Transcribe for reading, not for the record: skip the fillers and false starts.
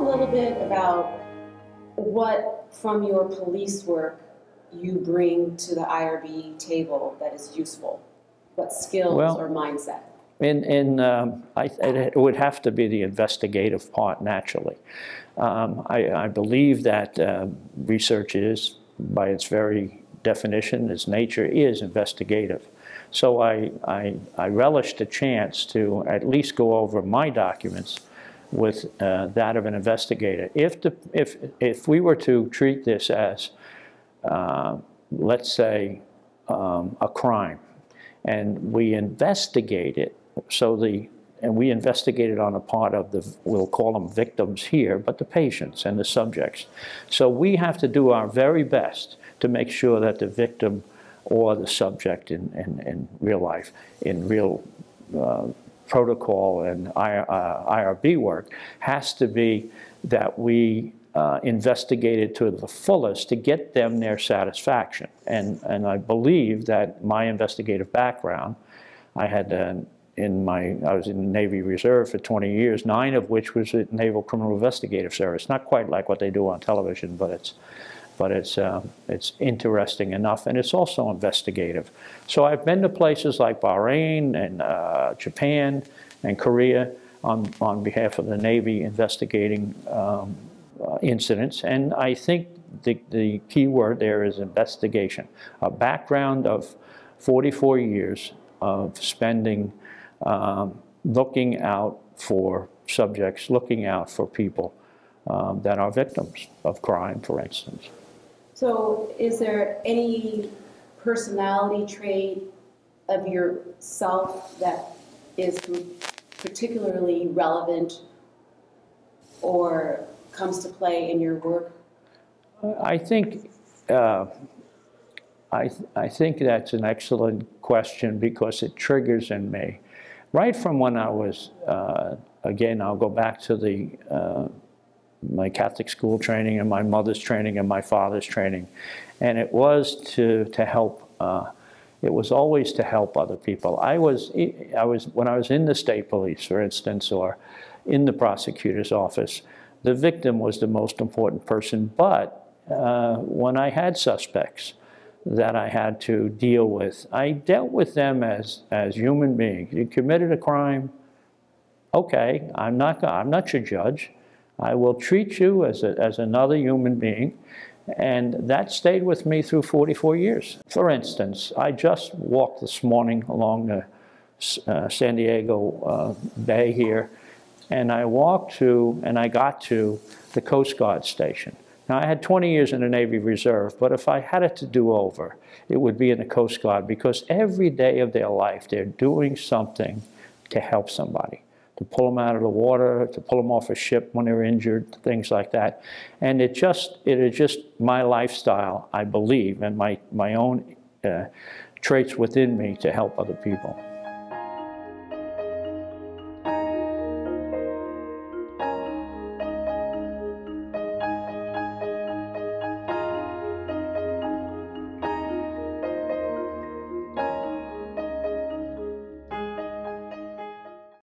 a little bit about what, from your police work, you bring to the IRB table that is useful. What skills or mindset? It would have to be the investigative part, naturally. I believe that research is, by its very definition, its nature, is investigative. So I relish the chance to at least go over my documents with that of an investigator. If we were to treat this as, let's say, a crime, and we investigate it, and we investigate it on the part of the, we'll call them victims here, but the patients and the subjects. So we have to do our very best to make sure that the victim or the subject in real life, in real protocol and IRB work, has to be that we investigate it to the fullest to get them their satisfaction. And I believe that my investigative background, I had I was in the Navy Reserve for 20 years, 9 of which was at Naval Criminal Investigative Service. Not quite like what they do on television, but it's interesting enough, and it's also investigative. So I've been to places like Bahrain and Japan and Korea on behalf of the Navy investigating incidents, and I think the key word there is investigation. A background of 44 years of spending looking out for subjects, looking out for people that are victims of crime, for instance. So is there any personality trait of yourself that is particularly relevant or comes to play in your work? I think I think that's an excellent question because it triggers in me. Right from when I was, again, I'll go back to my Catholic school training and my mother's training and my father's training. And it was to help, it was always to help other people. When I was in the state police, for instance, or in the prosecutor's office, the victim was the most important person. But when I had suspects that I had to deal with, I dealt with them as human beings. You committed a crime, okay, I'm not your judge. I will treat you as another human being, and that stayed with me through 44 years. For instance, I just walked this morning along the San Diego Bay here, and I got to the Coast Guard station. Now, I had 20 years in the Navy Reserve, but if I had it to do over, it would be in the Coast Guard, because every day of their life, they're doing something to help somebody, to pull them out of the water, to pull them off a ship when they're injured, things like that. And it is just my lifestyle, I believe, and my own traits within me to help other people.